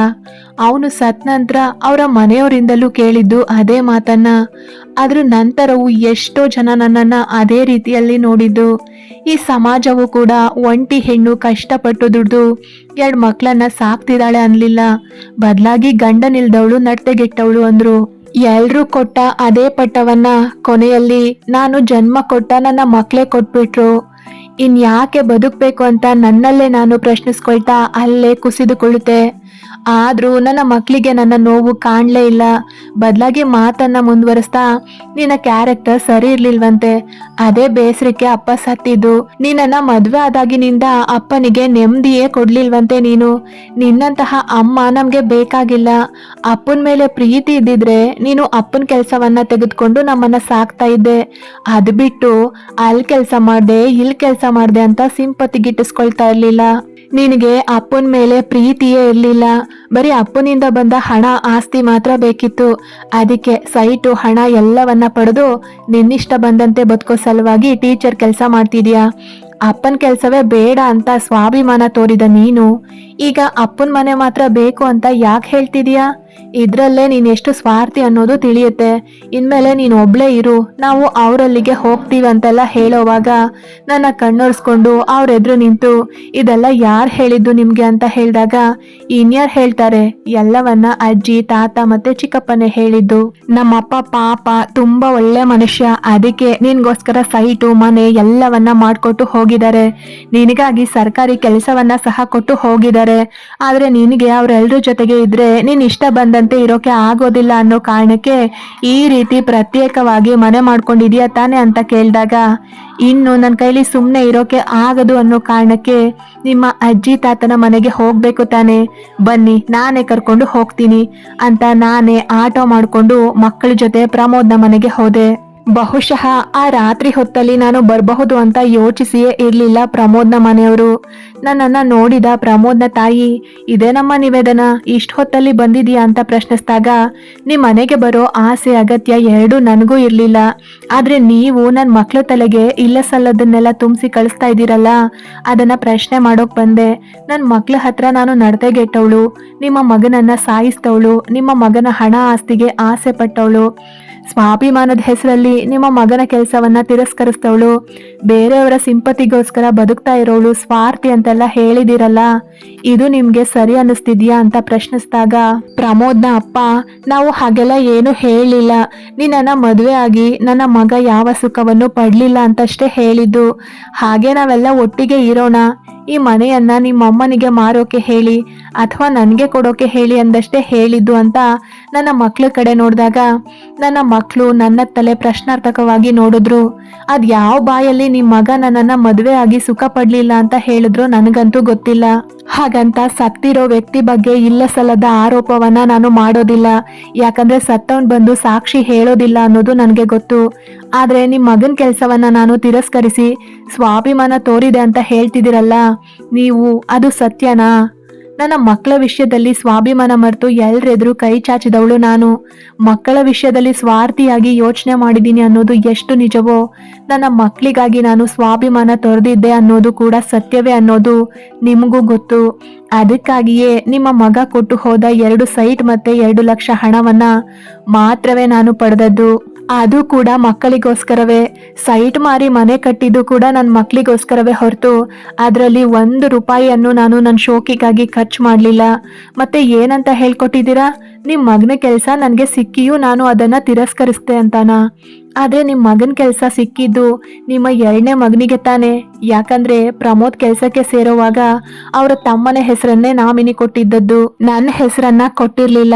Speaker 1: ಅವನು ಸತ್ ನಂತರ ಅವರ ಮನೆಯವರಿಂದಲೂ ಕೇಳಿದ್ದು ಅದೇ ಮಾತನ್ನ. ಅದ್ರ ನಂತರವೂ ಎಷ್ಟೋ ಜನ ನನ್ನನ್ನ ಅದೇ ರೀತಿಯಲ್ಲಿ ನೋಡಿದ್ದು. ಈ ಸಮಾಜವು ಕೂಡ ಒಂಟಿ ಹೆಣ್ಣು ಕಷ್ಟಪಟ್ಟು ದುಡ್ದು 2 ಮಕ್ಕಳನ್ನ ಸಾಕ್ತಿದ್ದಾಳೆ ಅನ್ಲಿಲ್ಲ, ಬದಲಾಗಿ ಗಂಡನಿಲ್ದವಳು ನಡತೆಗೆಟ್ಟವಳು ಅಂದ್ರು. ಎಲ್ರೂ ಕೊಟ್ಟ ಅದೇ ಪಟ್ಟವನ್ನ ಕೊನೆಯಲ್ಲಿ ನಾನು ಜನ್ಮ ಕೊಟ್ಟ ನನ್ನ ಮಕ್ಕಳೇ ಕೊಟ್ಬಿಟ್ರು. ಇನ್ಯಾಕೆ ಬದುಕಬೇಕು ಅಂತ ನನ್ನಲ್ಲೇ ನಾನು ಪ್ರಶ್ನಿಸ್ಕೊಳ್ತಾ ಅಲ್ಲೇ ಕುಸಿದುಕೊಳ್ಳುತ್ತೆ. ಆದ್ರೂ ನನ್ನ ಮಕ್ಕಳಿಗೆ ನನ್ನ ನೋವು ಕಾಣ್ಲೇ ಇಲ್ಲ. ಬದಲಾಗಿ ಮಾತನ್ನ ಮುಂದುವರಿಸ್ತಾ, ನಿನ್ನ ಕ್ಯಾರೆಕ್ಟರ್ ಸರಿ ಇರ್ಲಿಲ್ವಂತೆ, ಅದೇ ಬೇಸರಕ್ಕೆ ಅಪ್ಪ ಸತ್ತಿದ್ದು, ನಿನ್ನನ್ನ ಮದ್ವೆ ಆದಾಗಿನಿಂದ ಅಪ್ಪನಿಗೆ ನೆಮ್ಮದಿಯೇ ಕೊಡ್ಲಿಲ್ವಂತೆ ನೀನು, ನಿನ್ನಂತಹ ಅಮ್ಮ ನಮ್ಗೆ ಬೇಕಾಗಿಲ್ಲ, ಅಪ್ಪನ ಮೇಲೆ ಪ್ರೀತಿ ಇದ್ದಿದ್ರೆ ನೀನು ಅಪ್ಪನ ಕೆಲಸವನ್ನ ತೆಗೆದುಕೊಂಡು ನಮ್ಮನ್ನ ಸಾಕ್ತಾ ಇದ್ದೆ, ಅದ್ ಬಿಟ್ಟು ಅಲ್ಲಿ ಕೆಲಸ ಮಾಡ್ದೆ ಇಲ್ಲಿ ಕೆಲಸ ಮಾಡ್ದೆ ಅಂತ ಸಿಂಪತಿ ಗಿಟ್ಟಿಸ್ಕೊಳ್ತಾ ಇರ್ಲಿಲ್ಲ. ನಿನಗೆ ಅಪ್ಪನ ಮೇಲೆ ಪ್ರೀತಿಯೇ ಇರ್ಲಿಲ್ಲ, ಬರೀ ಅಪ್ಪನಿಂದ ಬಂದ ಹಣ ಆಸ್ತಿ ಮಾತ್ರ ಬೇಕಿತ್ತು, ಅದಕ್ಕೆ ಸೈಟು ಹಣ ಎಲ್ಲವನ್ನ ಪಡೆದು ನಿನ್ನಿಷ್ಟ ಬಂದಂತೆ ಬದುಕೋ ಸಲುವಾಗಿ ಟೀಚರ್ ಕೆಲಸ ಮಾಡ್ತಿದ್ಯಾ. ಅಪ್ಪನ ಕೆಲಸವೇ ಬೇಡ ಅಂತ ಸ್ವಾಭಿಮಾನ ತೋರಿದ ನೀನು ಈಗ ಅಪ್ಪನ ಮನೆ ಮಾತ್ರ ಬೇಕು ಅಂತ ಯಾಕೆ ಹೇಳ್ತಿದೀಯಾ? ಇದ್ರಲ್ಲೇ ನೀನ್ ಎಷ್ಟು ಸ್ವಾರ್ಥಿ ಅನ್ನೋದು ತಿಳಿಯುತ್ತೆ. ಇನ್ಮೇಲೆ ನೀನ್ ಒಬ್ಳೇ ಇರು, ನಾವು ಅವರಲ್ಲಿಗೆ ಹೋಗ್ತೀವಿ ಅಂತೆಲ್ಲ ಹೇಳೋವಾಗ ನನ್ನ ಕಣ್ಣೊರ್ಸ್ಕೊಂಡು ಅವ್ರೆದ್ರು ನಿಂತು ಇದೆಲ್ಲ ಯಾರು ಹೇಳಿದ್ದು ನಿಮ್ಗೆ ಅಂತ ಹೇಳಿದಾಗ ಇನ್ಯಾರು ಹೇಳ್ತಾರೆ, ಎಲ್ಲವನ್ನ ಅಜ್ಜಿ ತಾತ ಮತ್ತೆ ಚಿಕ್ಕಪ್ಪನೇ ಹೇಳಿದ್ದು. ನಮ್ಮಪ್ಪ ಪಾಪ ತುಂಬಾ ಒಳ್ಳೆ ಮನುಷ್ಯ, ಅದಕ್ಕೆ ನಿನ್ಗೋಸ್ಕರ ಸೈಟು ಮನೆ ಎಲ್ಲವನ್ನ ಮಾಡ್ಕೊಟ್ಟು ಹೋಗಿದ್ದಾರೆ. ನಿನಗಾಗಿ ಸರ್ಕಾರಿ ಕೆಲಸವನ್ನ ಸಹ ಕೊಟ್ಟು ಹೋಗಿದ್ದಾರೆ. ಆದ್ರೆ ನಿನಗೆ ಅವ್ರೆಲ್ರ ಜೊತೆಗೆ ಇದ್ರೆ ನೀನ್ ಇಷ್ಟ ಬಂದಂತೆ ಇರೋಕೆ ಆಗೋದಿಲ್ಲ ಅನ್ನೋ ಕಾರಣಕ್ಕೆ ಈ ರೀತಿ ಪ್ರತ್ಯೇಕವಾಗಿ ಮನೆ ಮಾಡ್ಕೊಂಡಿದ್ಯಾ ತಾನೆ ಅಂತ ಕೇಳಿದಾಗ, ಇನ್ನು ನನ್ನ ಕೈಲಿ ಸುಮ್ಮನೆ ಇರೋಕೆ ಆಗದು ಅನ್ನೋ ಕಾರಣಕ್ಕೆ ನಿಮ್ಮ ಅಜ್ಜಿ ತಾತನ ಮನೆಗೆ ಹೋಗ್ಬೇಕು ತಾನೆ, ಬನ್ನಿ ನಾನೇ ಕರ್ಕೊಂಡು ಹೋಗ್ತೀನಿ ಅಂತ ನಾನೇ ಆಟೋ ಮಾಡ್ಕೊಂಡು ಮಕ್ಕಳ ಜೊತೆ ಪ್ರಮೋದ್ನ ಮನೆಗೆ ಹೋದೆ. ಬಹುಶಃ ಆ ರಾತ್ರಿ ಹೊತ್ತಲ್ಲಿ ನಾನು ಬರಬಹುದು ಅಂತ ಯೋಚಿಸಿಯೇ ಇರ್ಲಿಲ್ಲ ಪ್ರಮೋದ್ನ ಮನೆಯವರು. ನನ್ನನ್ನ ನೋಡಿದ ಪ್ರಮೋದ್ನ ತಾಯಿ, ಇದೇ ನಮ್ಮ ನಿವೇದನ, ಇಷ್ಟ ಹೊತ್ತಲ್ಲಿ ಬಂದಿದೀಯಾ ಅಂತ ಪ್ರಶ್ನಿಸಿದಾಗ, ನಿಮ್ ಮನೆಗೆ ಬರೋ ಆಸೆ ಅಗತ್ಯ ಎರಡೂ ನನಗೂ ಇರ್ಲಿಲ್ಲ. ಆದ್ರೆ ನೀವು ನನ್ನ ಮಕ್ಳ ತಲೆಗೆ ಇಲ್ಲ ಸಲ್ಲದನ್ನೆಲ್ಲ ತುಂಬಿಸಿ ಕಳಿಸ್ತಾ ಇದ್ದೀರಲ್ಲ, ಅದನ್ನ ಪ್ರಶ್ನೆ ಮಾಡೋಕ್ ಬಂದೆ. ನನ್ನ ಮಕ್ಳ ಹತ್ರ ನಾನು ನಡತೆಗೆಟ್ಟವಳು, ನಿಮ್ಮ ಮಗನನ್ನ ಸಾಯಿಸ್ತವಳು, ನಿಮ್ಮ ಮಗನ ಹಣ ಆಸ್ತಿಗೆ ಆಸೆ ಪಟ್ಟವಳು, ಸ್ವಾಭಿಮಾನದ ಹೆಸರಲ್ಲಿ ನಿಮ್ಮ ಮಗನ ಕೆಲಸವನ್ನ ತಿರಸ್ಕರಿಸ್ತವಳು, ಬೇರೆಯವರ ಸಿಂಪತಿಗೋಸ್ಕರ ಬದುಕ್ತಾ ಇರೋಳು, ಸ್ವಾರ್ಥಿ ಅಂತೆಲ್ಲ ಹೇಳಿದಿರಲ್ಲ, ಇದು ನಿಮ್ಗೆ ಸರಿ ಅನ್ನಿಸ್ತಿದ್ಯಾ ಅಂತ ಪ್ರಶ್ನಿಸಿದಾಗ ಪ್ರಮೋದ್ನ ಅಪ್ಪ, ನಾವು ಹಾಗೆಲ್ಲ ಏನು ಹೇಳಿಲ್ಲ, ನಿನ್ನ ಮದುವೆ ಆಗಿ ನನ್ನ ಮಗ ಯಾವ ಸುಖವನ್ನು ಪಡ್ಲಿಲ್ಲ ಅಂತಷ್ಟೇ ಹೇಳಿದ್ದು. ಹಾಗೆ ನಾವೆಲ್ಲ ಒಟ್ಟಿಗೆ ಇರೋಣ, ಈ ಮನೆಯನ್ನ ನಿಮ್ಮ ಅಮ್ಮನಿಗೆ ಮಾರೋಕೆ ಹೇಳಿ ಅಥವಾ ನನಗೆ ಕೊಡೋಕೆ ಹೇಳಿ ಅಂದಷ್ಟೇ ಹೇಳಿದ್ದು ಅಂತ ನನ್ನ ಮಕ್ಳ ಕಡೆ ನೋಡಿದಾಗ ನನ್ನ ಮಕ್ಕಳು ನನ್ನ ತಲೆ ಪ್ರಶ್ನಾರ್ಥಕವಾಗಿ ನೋಡಿದ್ರು. ಅದ್ ಯಾವ ಬಾಯಲ್ಲಿ ನಿಮ್ಮ ಮಗ ನನ್ನನ್ನ ಮದುವೆ ಆಗಿ ಸುಖ ಪಡ್ಲಿಲ್ಲ ಅಂತ ಹೇಳಿದ್ರು ನನಗಂತೂ ಗೊತ್ತಿಲ್ಲ. ಹಾಗಂತ ಸತ್ತಿರೋ ವ್ಯಕ್ತಿ ಬಗ್ಗೆ ಇಲ್ಲ ಸಲ್ಲದ ಆರೋಪವನ್ನ ನಾನು ಮಾಡೋದಿಲ್ಲ, ಯಾಕಂದ್ರೆ ಸತ್ತವನ್ ಬಂದು ಸಾಕ್ಷಿ ಹೇಳೋದಿಲ್ಲ ಅನ್ನೋದು ನನಗೆ ಗೊತ್ತು. ಆದ್ರೆ ನಿಮ್ ಮಗನ್ ಕೆಲ್ಸವನ್ನ ನಾನು ತಿರಸ್ಕರಿಸಿ ಸ್ವಾಭಿಮಾನ ತೋರಿದೆ ಅಂತ ಹೇಳ್ತಿದ್ದೀರಲ್ಲ, ನೀವು ಅದು ಸತ್ಯನಾ? ನನ್ನ ಮಕ್ಕಳ ವಿಷಯದಲ್ಲಿ ಸ್ವಾಭಿಮಾನ ಮರೆತು ಎಲ್ರೆದ್ರು ಕೈ ಚಾಚಿದವಳು ನಾನು. ಮಕ್ಕಳ ವಿಷಯದಲ್ಲಿ ಸ್ವಾರ್ಥಿಯಾಗಿ ಯೋಚನೆ ಮಾಡಿದ್ದೀನಿ ಅನ್ನೋದು ಎಷ್ಟು ನಿಜವೋ, ನನ್ನ ಮಕ್ಕಳಿಗಾಗಿ ನಾನು ಸ್ವಾಭಿಮಾನ ತೊರೆದಿದ್ದೆ ಅನ್ನೋದು ಕೂಡ ಸತ್ಯವೇ ಅನ್ನೋದು ನಿಮಗೂ ಗೊತ್ತು. ಅದಕ್ಕಾಗಿಯೇ ನಿಮ್ಮ ಮಗ ಕೊಟ್ಟು ಹೋದ 2 ಸೈಟ್ ಮತ್ತೆ 2 ಲಕ್ಷ ಹಣವನ್ನ ಮಾತ್ರವೇ ನಾನು ಪಡೆದದ್ದು. ಅದು ಕೂಡ ಮಕ್ಕಳಿಗೋಸ್ಕರವೇ. ಸೈಟ್ ಮಾರಿ ಮನೆ ಕಟ್ಟಿದ್ದು ಕೂಡ ನನ್ನ ಮಕ್ಕಳಿಗೋಸ್ಕರವೇ ಹೊರತು ಅದರಲ್ಲಿ 1 ರೂಪಾಯಿಯನ್ನು ನಾನು ನನ್ನ ಶೋಕಿಗಾಗಿ ಖರ್ಚು ಮಾಡಲಿಲ್ಲ. ಮತ್ತೆ ಏನಂತ ಹೇಳ್ಕೊಟ್ಟಿದ್ದೀರಾ, ನಿಮ್ಮ ಮಗನ ಕೆಲಸ ನನಗೆ ಸಿಕ್ಕಿಯೂ ನಾನು ಅದನ್ನ ತಿರಸ್ಕರಿಸ್ತೆ ಅಂತಾನ? ಆದ್ರೆ ನಿಮ್ಮ ಮಗನ ಕೆಲಸ ಸಿಕ್ಕಿದ್ದು ನಿಮ್ಮ 2ನೇ ಮಗನಿಗೆ ತಾನೆ. ಯಾಕಂದ್ರೆ ಪ್ರಮೋದ್ ಕೆಲಸಕ್ಕೆ ಸೇರುವಾಗ ಅವರ ತಮ್ಮನ ಹೆಸರನ್ನೇ ನಾಮಿನಿ ಕೊಟ್ಟಿದ್ದದ್ದು, ನನ್ನ ಹೆಸರನ್ನ ಕೊಟ್ಟಿರ್ಲಿಲ್ಲ.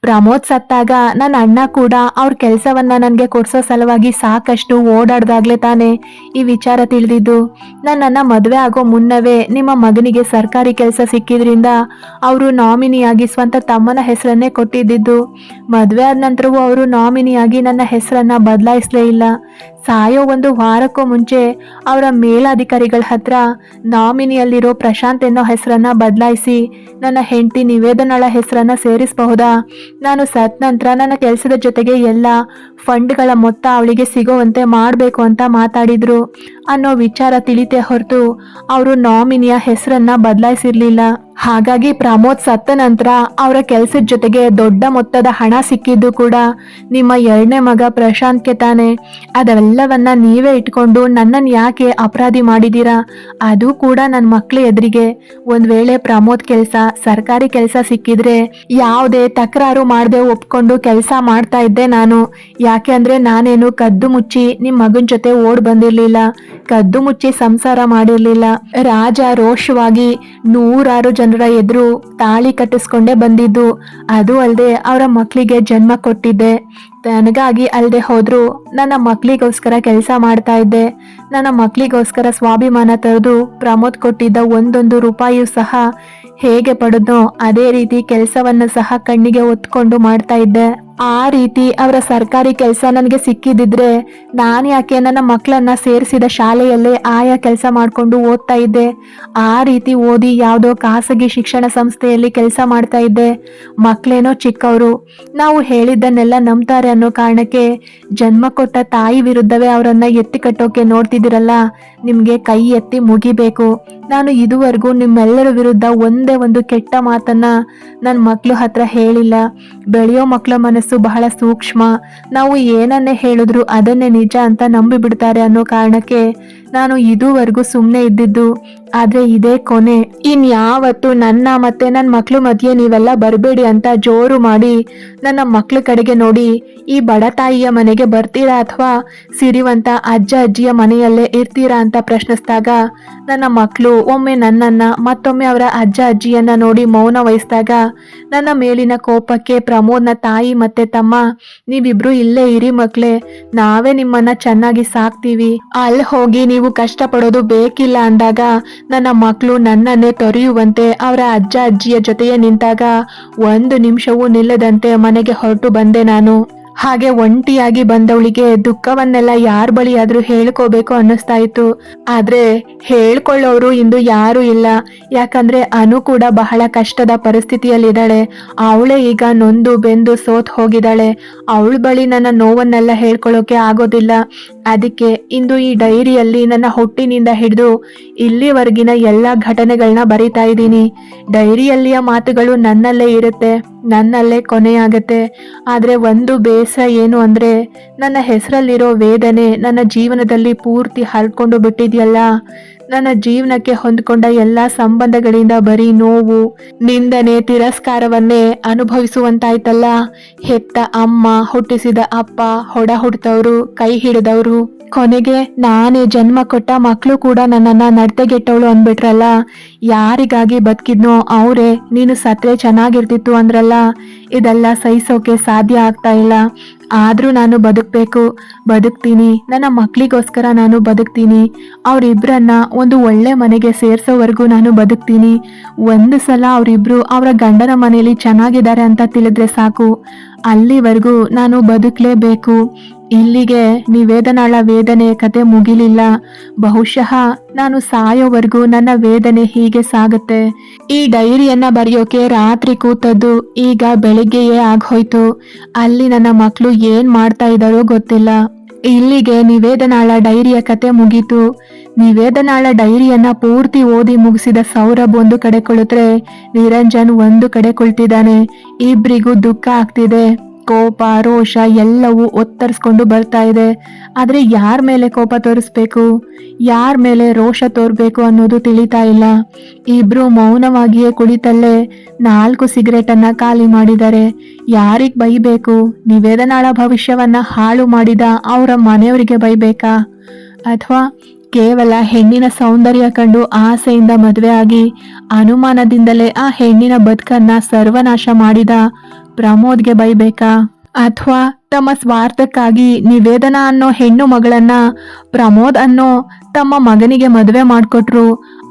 Speaker 1: ಪ್ರಮೋದ್ ಸತ್ತಾಗ ನನ್ನ ಅಣ್ಣ ಕೂಡ ಅವ್ರ ಕೆಲಸವನ್ನ ನನ್ಗೆ ಕೊಡ್ಸೋ ಸಲುವಾಗಿ ಸಾಕಷ್ಟು ಓಡಾಡ್ದಾಗ್ಲೇ ತಾನೆ ಈ ವಿಚಾರ ತಿಳಿದಿದ್ದು. ನನ್ನನ್ನ ಮದುವೆ ಆಗೋ ಮುನ್ನವೇ ನಿಮ್ಮ ಮಗನಿಗೆ ಸರ್ಕಾರಿ ಕೆಲಸ ಸಿಕ್ಕಿದ್ರಿಂದ ಅವರು ನಾಮಿನಿಯಾಗಿ ಸ್ವಂತ ತಮ್ಮನ ಹೆಸರನ್ನೇ ಕೊಟ್ಟಿದ್ದು. ಮದುವೆ ಆದ ನಂತರವೂ ಅವರು ನಾಮಿನಿಯಾಗಿ ನನ್ನ ಹೆಸರನ್ನ ಬದಲಾಯಿಸಲೇ ಇಲ್ಲ. ಸಾಯೋ 1 ವಾರಕ್ಕೂ ಮುಂಚೆ ಅವರ ಮೇಲಾಧಿಕಾರಿಗಳ ಹತ್ರ ನಾಮಿನಿಯಲ್ಲಿರೋ ಪ್ರಶಾಂತ್ ಅನ್ನೋ ಹೆಸರನ್ನ ಬದಲಾಯಿಸಿ ನನ್ನ ಹೆಂಡತಿ ನಿವೇದನಳ ಹೆಸರನ್ನ ಸೇರಿಸಬಹುದಾ, ನಾನು ಸತ್ ನಂತರ ನನ್ನ ಕೆಲಸದ ಜೊತೆಗೆ ಎಲ್ಲ ಫಂಡ್ಗಳ ಮೊತ್ತ ಅವಳಿಗೆ ಸಿಗೋವಂತೆ ಮಾಡಬೇಕು ಅಂತ ಮಾತಾಡಿದ್ರು ಅನ್ನೋ ವಿಚಾರ ತಿಳಿತೆ ಹೊರತು ಅವರು ನಾಮಿನಿಯ ಹೆಸರನ್ನ ಬದಲಾಯಿಸಿರ್ಲಿಲ್ಲ. ಹಾಗಾಗಿ ಪ್ರಮೋದ್ ಸತ್ತ ನಂತರ ಅವರ ಕೆಲಸದ ಜೊತೆಗೆ ದೊಡ್ಡ ಮೊತ್ತದ ಹಣ ಸಿಕ್ಕಿದ್ದು ಕೂಡ ನಿಮ್ಮ 2ನೇ ಮಗ ಪ್ರಶಾಂತ್ಗೆ ತಾನೆ. ಅದೆಲ್ಲವನ್ನ ನೀವೇ ಇಟ್ಕೊಂಡು ನನ್ನನ್ನು ಯಾಕೆ ಅಪರಾಧಿ ಮಾಡಿದೀರಾ? ಅದು ಕೂಡ ನನ್ನ ಮಕ್ಳ ಎದುರಿಗೆ. ಒಂದ್ ವೇಳೆ ಪ್ರಮೋದ್ ಕೆಲಸ ಸರ್ಕಾರಿ ಕೆಲಸ ಸಿಕ್ಕಿದ್ರೆ ಯಾವುದೇ ತಕರಾರು ಮಾಡದೆ ಒಪ್ಕೊಂಡು ಕೆಲಸ ಮಾಡ್ತಾ ಇದ್ದೆ ನಾನು. ಯಾಕೆ ಅಂದ್ರೆ ನಾನೇನು ಕದ್ದು ಮುಚ್ಚಿ ನಿಮ್ ಮಗನ್ ಜೊತೆ ಓಡ್ ಬಂದಿರ್ಲಿಲ್ಲ, ಕದ್ದು ಮುಚ್ಚಿ ಸಂಸಾರ ಮಾಡಿರ್ಲಿಲ್ಲ. ರಾಜ ರೋಷವಾಗಿ 100 ಜನರ ಎದುರು ತಾಳಿ ಕಟ್ಟಿಸ್ಕೊಂಡೇ ಬಂದಿದ್ದು. ಅದು ಅಲ್ಲದೆ ಅವರ ಮಕ್ಕಳಿಗೆ ಜನ್ಮ ಕೊಟ್ಟಿದ್ದೆ. ನನಗಾಗಿ ಅಲ್ಲದೆ ಹೋದ್ರು ನನ್ನ ಮಕ್ಕಳಿಗೋಸ್ಕರ ಕೆಲಸ ಮಾಡ್ತಾ ಇದ್ದೆ. ನನ್ನ ಮಕ್ಕಳಿಗೋಸ್ಕರ ಸ್ವಾಭಿಮಾನ ತೊರೆದು ಪ್ರಮೋದ್ ಕೊಟ್ಟಿದ್ದ 1 ರೂಪಾಯಿಯೂ ಸಹ ಹೇಗೆ ಪಡೆದ್ನೋ ಅದೇ ರೀತಿ ಕೆಲಸವನ್ನ ಸಹ ಕಣ್ಣಿಗೆ ಒತ್ಕೊಂಡು ಮಾಡ್ತಾ ಇದ್ದೆ. ಆ ರೀತಿ ಅವರ ಸರ್ಕಾರಿ ಕೆಲಸ ನನಗೆ ಸಿಕ್ಕಿದಿದ್ರೆ ನಾನು ಯಾಕೆ ನನ್ನ ಮಕ್ಕಳನ್ನ ಸೇರಿಸಿದ ಶಾಲೆಯಲ್ಲೇ ಆಯಾ ಕೆಲಸ ಮಾಡಿಕೊಂಡು ಓದ್ತಾ ಇದ್ದೆ. ಆ ರೀತಿ ಓದಿ ಯಾವುದೋ ಖಾಸಗಿ ಶಿಕ್ಷಣ ಸಂಸ್ಥೆಯಲ್ಲಿ ಕೆಲಸ ಮಾಡ್ತಾ ಇದ್ದೆ. ಮಕ್ಕಳೇನೋ ಚಿಕ್ಕವರು, ನಾವು ಹೇಳಿದ್ದನ್ನೆಲ್ಲ ನಂಬ್ತಾರೆ ಅನ್ನೋ ಕಾರಣಕ್ಕೆ ಜನ್ಮ ಕೊಟ್ಟ ತಾಯಿ ವಿರುದ್ಧವೇ ಅವರನ್ನ ಎತ್ತಿ ಕಟ್ಟೋಕೆ ನೋಡ್ತಿದ್ದೀರಲ್ಲ, ನಿಮಗೆ ಕೈ ಎತ್ತಿ ಮುಗಿಬೇಕು. ನಾನು ಇದುವರೆಗೂ ನಿಮ್ಮೆಲ್ಲರ ವಿರುದ್ಧ ಒಂದೇ ಒಂದು ಕೆಟ್ಟ ಮಾತನ್ನ ನನ್ನ ಮಕ್ಕಳು ಹತ್ರ ಹೇಳಿಲ್ಲ. ಬೆಳೆಯೋ ಮಕ್ಕಳ ಮನಸ್ಸು ಬಹಳ ಸೂಕ್ಷ್ಮ. ನಾವು ಏನನ್ನೇ ಹೇಳಿದ್ರು ಅದನ್ನೇ ನಿಜ ಅಂತ ನಂಬಿ ಬಿಡ್ತಾರೆ ಅನ್ನೋ ಕಾರಣಕ್ಕೆ ನಾನು ಇದುವರೆಗೂ ಸುಮ್ಮನೆ ಇದ್ದಿದ್ದು. ಆದ್ರೆ ಇದೇ ಕೊನೆ. ಇನ್ಯಾವತ್ತು ನನ್ನ ಮತ್ತೆ ನನ್ನ ಮಕ್ಳು ಮಧ್ಯೆ ನೀವೆಲ್ಲ ಬರಬೇಡಿ ಅಂತ ಜೋರು ಮಾಡಿ ನನ್ನ ಮಕ್ಳ ಕಡೆಗೆ ನೋಡಿ, ಈ ಬಡ ತಾಯಿಯ ಮನೆಗೆ ಬರ್ತೀರಾ ಅಥವಾ ಸಿರಿವಂತ ಅಜ್ಜ ಅಜ್ಜಿಯ ಮನೆಯಲ್ಲೇ ಇರ್ತೀರಾ ಅಂತ ಪ್ರಶ್ನಿಸಿದಾಗ ನನ್ನ ಮಕ್ಕಳು ಒಮ್ಮೆ ನನ್ನನ್ನ ಮತ್ತೊಮ್ಮೆ ಅವರ ಅಜ್ಜ ಅಜ್ಜಿಯನ್ನ ನೋಡಿ ಮೌನ ವಹಿಸಿದಾಗ ನನ್ನ ಮೇಲಿನ ಕೋಪಕ್ಕೆ ಪ್ರಮೋದ್ನ ತಾಯಿ ಮತ್ತೆ ತಮ್ಮ, ನೀವಿಬ್ರು ಇಲ್ಲೇ ಇರಿ ಮಕ್ಳೇ, ನಾವೇ ನಿಮ್ಮನ್ನ ಚೆನ್ನಾಗಿ ಸಾಕ್ತೀವಿ, ಅಲ್ಲಿ ಹೋಗಿ ನೀವು ಕಷ್ಟಪಡೋದು ಬೇಕಿಲ್ಲ ಅಂದಾಗ ನನ್ನ ಮಕ್ಕಳು ನನ್ನನ್ನೇ ತೊರೆಯುವಂತೆ ಅವರ ಅಜ್ಜ ಅಜ್ಜಿಯ ಜೊತೆಯೇ ನಿಂತಾಗ ಒಂದು ನಿಮಿಷವೂ ನಿಲ್ಲದಂತೆ ಮನೆಗೆ ಹೊರಟು ಬಂದೆ ನಾನು. ಹಾಗೆ ಒಂಟಿಯಾಗಿ ಬಂದವಳಿಗೆ ದುಃಖವನ್ನೆಲ್ಲ ಯಾರ ಬಳಿಯಾದ್ರೂ ಹೇಳ್ಕೋಬೇಕು ಅನ್ನಿಸ್ತಾ ಇತ್ತು. ಆದ್ರೆ ಹೇಳ್ಕೊಳ್ಳೋರು ಇಂದು ಯಾರು ಇಲ್ಲ. ಯಾಕಂದ್ರೆ ಅನು ಕೂಡ ಬಹಳ ಕಷ್ಟದ ಪರಿಸ್ಥಿತಿಯಲ್ಲಿದ್ದಾಳೆ. ಅವಳೇ ಈಗ ನೊಂದು ಬೆಂದು ಸೋತ್ ಹೋಗಿದ್ದಾಳೆ. ಅವಳ ಬಳಿ ನನ್ನ ನೋವನ್ನೆಲ್ಲ ಹೇಳ್ಕೊಳ್ಳೋಕೆ ಆಗೋದಿಲ್ಲ. ಅದಕ್ಕೆ ಇಂದು ಈ ಡೈರಿಯಲ್ಲಿ ನನ್ನ ಹುಟ್ಟಿನಿಂದ ಹಿಡಿದು ಇಲ್ಲಿವರೆಗಿನ ಎಲ್ಲ ಘಟನೆಗಳನ್ನ ಬರಿತಾ ಇದ್ದೀನಿ. ಡೈರಿಯಲ್ಲಿಯ ಮಾತುಗಳು ನನ್ನಲ್ಲೇ ಇರುತ್ತೆ, ನನ್ನಲ್ಲೇ ಕೊನೆಯಾಗತ್ತೆ. ಆದ್ರೆ ಒಂದು ಬೇಸರ ಏನು ಅಂದ್ರೆ ನನ್ನ ಹೆಸರಲ್ಲಿರೋ ವೇದನೆ ನನ್ನ ಜೀವನದಲ್ಲಿ ಪೂರ್ತಿ ಹರಡ್ಕೊಂಡು ಬಿಟ್ಟಿದ್ಯಲ್ಲ. ನನ್ನ ಜೀವನಕ್ಕೆ ಹೊಂದ್ಕೊಂಡ ಎಲ್ಲಾ ಸಂಬಂಧಗಳಿಂದ ಬರೀ ನೋವು, ನಿಂದನೆ, ತಿರಸ್ಕಾರವನ್ನೇ ಅನುಭವಿಸುವಂತಾಯ್ತಲ್ಲ. ಹೆತ್ತ ಅಮ್ಮ, ಹುಟ್ಟಿಸಿದ ಅಪ್ಪ, ಹೊಡ ಹುಡ್ತವ್ರು, ಕೈ ಹಿಡಿದವರು, ಕೊನೆಗೆ ನಾನೇ ಜನ್ಮ ಕೊಟ್ಟ ಮಕ್ಕಳು ಕೂಡ ನನ್ನನ್ನ ನಡ್ತೆಗೆಟ್ಟವಳು ಅಂದ್ಬಿಟ್ರಲ್ಲ. ಯಾರಿಗಾಗಿ ಬದುಕಿದ್ನೋ ಅವರೇ ನೀನು ಸತ್ರೆ ಚೆನ್ನಾಗಿರ್ತಿತ್ತು ಅಂದ್ರಲ್ಲ. ಇದೆಲ್ಲ ಸಹಿಸೋಕೆ ಸಾಧ್ಯ ಆಗ್ತಾ ಇಲ್ಲ. ಆದ್ರೂ ನಾನು ಬದುಕ್ತೀನಿ. ನನ್ನ ಮಕ್ಕಳಿಗೋಸ್ಕರ ನಾನು ಬದುಕ್ತೀನಿ. ಅವರಿಬ್ರನ್ನ ಒಂದು ಒಳ್ಳೆ ಮನೆಗೆ ಸೇರ್ಸೋವರೆಗೂ ನಾನು ಬದುಕ್ತೀನಿ. ಒಂದು ಸಲ ಅವರಿಬ್ರು ಅವರ ಗಂಡನ ಮನೆಯಲ್ಲಿ ಚೆನ್ನಾಗಿದ್ದಾರೆ ಅಂತ ತಿಳಿದ್ರೆ ಸಾಕು. ಅಲ್ಲಿವರೆಗೂ ನಾನು ಬದುಕಲೇಬೇಕು. ಇಲ್ಲಿಗೆ ನಿವೇದನಾಳ ವೇದನೆ ಕತೆ ಮುಗಿಲಿಲ್ಲ. ಬಹುಶಃ ನಾನು ಸಾಯೋವರೆಗೂ ನನ್ನ ವೇದನೆ ಹೀಗೆ ಸಾಗುತ್ತೆ. ಈ ಡೈರಿಯನ್ನ ಬರೆಯೋಕೆ ರಾತ್ರಿ ಕೂತದ್ದು ಈಗ ಬೆಳಿಗ್ಗೆಯೇ ಆಗೋಯ್ತು. ಅಲ್ಲಿ ನನ್ನ ಮಕ್ಕಳು ಏನ್ ಮಾಡ್ತಾ ಇದ್ದಾರೋ ಗೊತ್ತಿಲ್ಲ. ಇಲ್ಲಿಗೆ ನಿವೇದನಾಳ ಡೈರಿಯ ಕತೆ ಮುಗೀತು. ನಿವೇದನಾಳ ಡೈರಿಯನ್ನ ಪೂರ್ತಿ ಓದಿ ಮುಗಿಸಿದ ಸೌರಭ್ ಒಂದು ಕಡೆ ಕುಳಿತರೆ ನಿರಂಜನ್ ಒಂದು ಕಡೆ ಕುಳಿತಿದ್ದಾನೆ. ಇಬ್ರಿಗೂ ದುಃಖ ಆಗ್ತಿದೆ. ಕೋಪ, ರೋಷ ಎಲ್ಲವೂ ಒತ್ತರಿಸ್ಕೊಂಡು ಬರ್ತಾ ಇದೆ. ಆದ್ರೆ ಯಾರ ಮೇಲೆ ಕೋಪ ತೋರಿಸ್ಬೇಕು, ಯಾರ ಮೇಲೆ ರೋಷ ತೋರ್ಬೇಕು ಅನ್ನೋದು ತಿಳಿತಾ ಇಲ್ಲ. ಇಬ್ರು ಮೌನವಾಗಿಯೇ ಕುಳಿತಲ್ಲೇ 4 ಸಿಗರೇಟನ್ನ ಖಾಲಿ ಮಾಡಿದ್ದಾರೆ. ಯಾರಿಗ್ ಬೈಬೇಕು? ನಿವೇದನಾಳ ಭವಿಷ್ಯವನ್ನ ಹಾಳು ಮಾಡಿದ ಅವರ ಮನೆಯವರಿಗೆ ಬೈಬೇಕಾ? ಅಥವಾ ಕೇವಲ ಹೆಣ್ಣಿನ ಸೌಂದರ್ಯ ಕಂಡು ಆಸೆಯಿಂದ ಮದುವೆ ಆಗಿ ಅನುಮಾನದಿಂದಲೇ ಆ ಹೆಣ್ಣಿನ ಬದುಕನ್ನ ಸರ್ವನಾಶ ಮಾಡಿದ ಪ್ರಮೋದ್ಗೆ ಬೈಬೇಕಾ? ಅಥವಾ ತಮ್ಮ ಸ್ವಾರ್ಥಕ್ಕಾಗಿ ನಿವೇದನಾ ಅನ್ನೋ ಹೆಣ್ಣು ಮಗಳನ್ನ ಪ್ರಮೋದ್ ಅನ್ನೋ ತಮ್ಮ ಮಗನಿಗೆ ಮದುವೆ ಮಾಡಿಕೊಟ್ರು,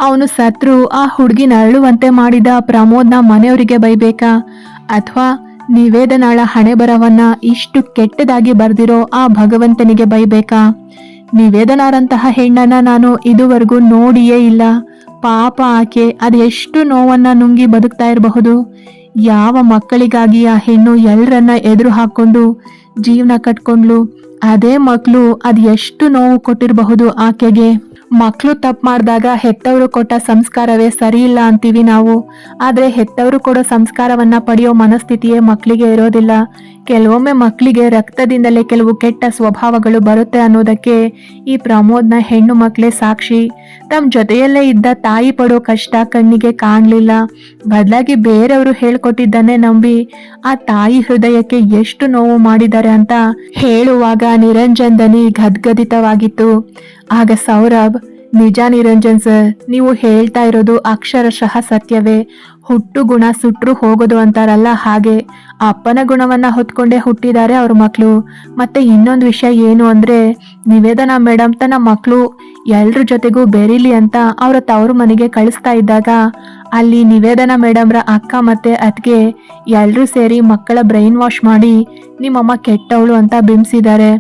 Speaker 1: ಅವನು ಸತ್ರು ಆ ಹುಡುಗಿ ನರಳುವಂತೆ ಮಾಡಿದ ಪ್ರಮೋದ್ನ ಮನೆಯವರಿಗೆ ಬೈಬೇಕಾ? ಅಥವಾ ನಿವೇದನಾಳ ಹಣೆ ಬರವನ್ನ ಇಷ್ಟು ಕೆಟ್ಟದಾಗಿ ಬರ್ದಿರೋ ಆ ಭಗವಂತನಿಗೆ ಬೈಬೇಕಾ? ನಿವೇದನಾರಂತಹ ಹೆಣ್ಣನ್ನ ನಾನು ಇದುವರೆಗೂ ನೋಡಿಯೇ ಇಲ್ಲ. ಪಾಪ ಆಕೆ ಅದೆಷ್ಟು ನೋವನ್ನ ನುಂಗಿ ಬದುಕ್ತಾ ಇರಬಹುದು. ಯಾವ ಮಕ್ಕಳಿಗಾಗಿ ಆ ಹೆಣ್ಣು ಎಲ್ಲರನ್ನ ಎದುರು ಹಾಕೊಂಡು ಜೀವನ ಕಟ್ಕೊಂಡ್ಲು. ಅದೇ ಮಕ್ಕಳು ಅದ್ ಎಷ್ಟು ನೋವು ಕೊಟ್ಟಿರಬಹುದು ಆಕೆಗೆ. ಮಕ್ಕಳು ತಪ್ಪು ಮಾಡಿದಾಗ ಹೆತ್ತವರು ಕೊಟ್ಟ ಸಂಸ್ಕಾರವೇ ಸರಿ ಇಲ್ಲ ಅಂತೀವಿ ನಾವು. ಆದ್ರೆ ಹೆತ್ತವರು ಕೊಡೋ ಸಂಸ್ಕಾರವನ್ನ ಪಡೆಯೋ ಮನಸ್ಥಿತಿಯೇ ಮಕ್ಕಳಿಗೆ ಇರೋದಿಲ್ಲ. ಕೆಲವೊಮ್ಮೆ ಮಕ್ಕಳಿಗೆ ರಕ್ತದಿಂದಲೇ ಕೆಲವು ಕೆಟ್ಟ ಸ್ವಭಾವಗಳು ಬರುತ್ತೆ ಅನ್ನೋದಕ್ಕೆ ಈ ಪ್ರಮೋದ್ನ ಹೆಣ್ಣು ಮಕ್ಕಳೇ ಸಾಕ್ಷಿ. ತಮ್ಮ ಜೊತೆಯಲ್ಲೇ ಇದ್ದ ತಾಯಿ ಪಡೋ ಕಷ್ಟ ಕಣ್ಣಿಗೆ ಕಾಣಲಿಲ್ಲ. ಬದಲಾಗಿ ಬೇರೆಯವರು ಹೇಳ್ಕೊಟ್ಟಿದ್ದನ್ನೇ ನಂಬಿ ಆ ತಾಯಿ ಹೃದಯಕ್ಕೆ ಎಷ್ಟು ನೋವು ಮಾಡಿದ್ದಾರೆ ಅಂತ ಹೇಳುವಾಗ ನಿರಂಜನ್ ದನಿ ಗದ್ಗದಿತವಾಗಿತ್ತು. ಆಗ ಸೌರಭ್, ನಿಜ ನಿರಂಜನ್ ಸರ್, ನೀವು ಹೇಳ್ತಾ ಇರೋದು ಅಕ್ಷರಶಃ ಸತ್ಯವೇ. ಹುಟ್ಟು ಗುಣ ಸುಟ್ರು ಹೋಗೋದು ಅಂತಾರಲ್ಲ ಹಾಗೆ. ಅಪ್ಪನ ಗುಣವನ್ನ ಹೊತ್ಕೊಂಡೇ ಹುಟ್ಟಿದ್ದಾರೆ ಅವ್ರ ಮಕ್ಕಳು. ಮತ್ತೆ ಇನ್ನೊಂದು ವಿಷಯ ಏನು ಅಂದ್ರೆ, ನಿವೇದನಾ ಮೇಡಮ್ ತನ್ನ ಮಕ್ಕಳು ಎಲ್ರ ಜೊತೆಗೂ ಬೆರೀಲಿ ಅಂತ ಅವರ ತವರು ಮನೆಗೆ ಕಳಿಸ್ತಾ ಇದ್ದಾಗ ಅಲ್ಲಿ ನಿವೇದನಾ ಮೇಡಮ್ರ ಅಕ್ಕ ಮತ್ತೆ ಅತ್ಗೆ ಎಲ್ರೂ ಸೇರಿ ಮಕ್ಕಳ ಬ್ರೈನ್ ವಾಶ್ ಮಾಡಿ ನಿಮ್ಮಮ್ಮ ಕೆಟ್ಟವಳು ಅಂತ ಬಿಂಬಿಸಿದ್ದಾರೆ.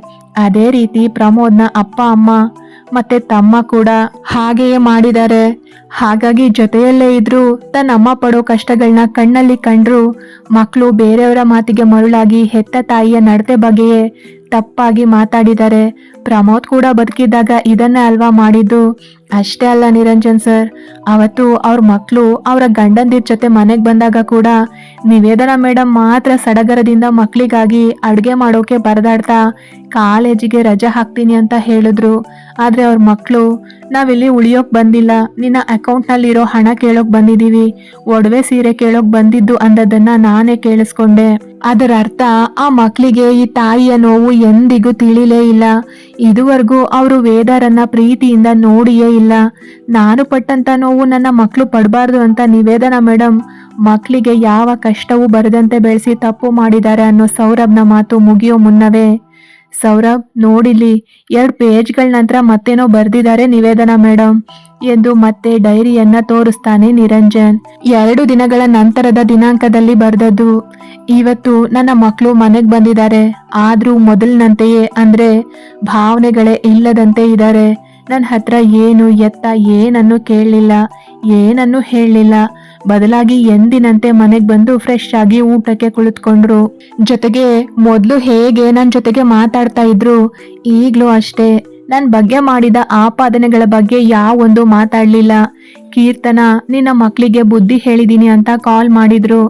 Speaker 1: ಅದೇ ರೀತಿ ಪ್ರಮೋದ್ನ ಅಪ್ಪ ಅಮ್ಮ ಮತ್ತೆ ತಮ್ಮ ಕೂಡ ಹಾಗೆಯೇ ಮಾಡಿದ್ದಾರೆ. ಹಾಗಾಗಿ ಜೊತೆಯಲ್ಲೇ ಇದ್ರು ತನ್ನ ಅಮ್ಮ ಪಡೋ ಕಷ್ಟಗಳನ್ನ ಕಣ್ಣಲ್ಲಿ ಕಂಡ್ರು ಮಕ್ಕಳು ಬೇರೆಯವರ ಮಾತಿಗೆ ಮರುಳಾಗಿ ಹೆತ್ತ ತಾಯಿಯ ನಡತೆ ಬಗ್ಗೆಯೇ ತಪ್ಪಾಗಿ ಮಾತಾಡಿದ್ದಾರೆ. ಪ್ರಮೋದ್ ಕೂಡ ಬದುಕಿದ್ದಾಗ ಇದನ್ನೇ ಅಲ್ವಾ ಮಾಡಿದ್ದು. ಅಷ್ಟೇ ಅಲ್ಲ ನಿರಂಜನ್ ಸರ್, ಅವತ್ತು ಅವ್ರ ಮಕ್ಕಳು ಅವರ ಗಂಡಂದಿರ ಜೊತೆ ಮನೆಗೆ ಬಂದಾಗ ಕೂಡ ನಿವೇದನಾ ಮೇಡಮ್ ಮಾತ್ರ ಸಡಗರದಿಂದ ಮಕ್ಕಳಿಗಾಗಿ ಅಡುಗೆ ಮಾಡೋಕೆ ಬರದಾಡ್ತಾ ಕಾಲೇಜಿಗೆ ರಜೆ ಹಾಕ್ತೀನಿ ಅಂತ ಹೇಳಿದ್ರು. ಆದ್ರೆ ಅವ್ರ ಮಕ್ಕಳು, ನಾವಿಲ್ಲಿ ಉಳಿಯೋಕ್ ಬಂದಿಲ್ಲ, ನಿನ್ನ ಅಕೌಂಟ್ನಲ್ಲಿರೋ ಹಣ ಕೇಳೋಕ್ ಬಂದಿದ್ದೀವಿ, ಒಡವೆ ಸೀರೆ ಕೇಳೋಕ್ ಬಂದಿದ್ದು ಅಂದದನ್ನ ನಾನೇ ಕೇಳಿಸ್ಕೊಂಡೆ. ಅದರ ಅರ್ಥ ಆ ಮಕ್ಕಳಿಗೆ ಈ ತಾಯಿಯ ನೋವು ಎಂದಿಗೂ ತಿಳಿಲೇ ಇಲ್ಲ. ಇದುವರೆಗೂ ಅವರು ವೇದಾರನ್ನ ಪ್ರೀತಿಯಿಂದ ನೋಡಿಯೇ ಇಲ್ಲ. ನಾನು ಪಟ್ಟಂತ ನೋವು ನನ್ನ ಮಕ್ಕಳು ಪಡಬಾರ್ದು ಅಂತ ನಿವೇದನಾ ಮೇಡಮ್ ಮಕ್ಕಳಿಗೆ ಯಾವ ಕಷ್ಟವೂ ಬರದಂತೆ ಬೆಳೆಸಿ ತಪ್ಪು ಮಾಡಿದ್ದಾರೆ ಅನ್ನೋ ಸೌರಭ್ನ ಮಾತು ಮುಗಿಯೋ ಮುನ್ನವೇ, ಸೌರಭ್ ನೋಡಿಲ್ಲಿ 2 ಪೇಜ್ಗಳ ನಂತರ ಮತ್ತೇನೋ ಬರ್ದಿದ್ದಾರೆ ನಿವೇದನಾ ಮೇಡಮ್ ಎಂದು ಮತ್ತೆ ಡೈರಿಯನ್ನ ತೋರಿಸ್ತಾನೆ ನಿರಂಜನ್. 2 ದಿನಗಳ ನಂತರದ ದಿನಾಂಕದಲ್ಲಿ ಬರ್ದದ್ದು. ಇವತ್ತು ನನ್ನ ಮಕ್ಕಳು ಮನೆಗೆ ಬಂದಿದ್ದಾರೆ. ಆದ್ರೂ ಮೊದಲಿನಂತೆಯೇ ಅಂದ್ರೆ ಭಾವನೆಗಳೇ ಇಲ್ಲದಂತೆ ಇದ್ದಾರೆ. ನನ್ನ ಹತ್ರ ಏನು ಎತ್ತ ಏನನ್ನು ಕೇಳಲಿಲ್ಲ, ಏನನ್ನು ಹೇಳಲಿಲ್ಲ. ಬದಲಾಗಿ ಎಂದಿನಂತೆ ಮನೆಗೆ ಬಂದು ಫ್ರೆಶ್ ಆಗಿ ಊಟಕ್ಕೆ ಕುಳಿತುಕೊಂಡ್ರು. ಜೊತೆಗೆ ಮೊದಲು ಹೇಗೆ ನನ್ನ ಜೊತೆಗೆ ಮಾತಾಡ್ತಾ ಇದ್ರು, ಈಗಲೂ ಅಷ್ಟೇ. ನನ್ನ ಬಗ್ಗೆ ಮಾಡಿದ ಆಪಾದನೆಗಳ ಬಗ್ಗೆ ಯಾವೊಂದು ಮಾತಾಡ್ಲಿಲ್ಲ. ಕೀರ್ತನ ನಿನ್ನ ಮಕ್ಕಳಿಗೆ ಬುದ್ಧಿ ಹೇಳಿದೀನಿ ಅಂತ ಕಾಲ್ ಮಾಡಿದ್ರು.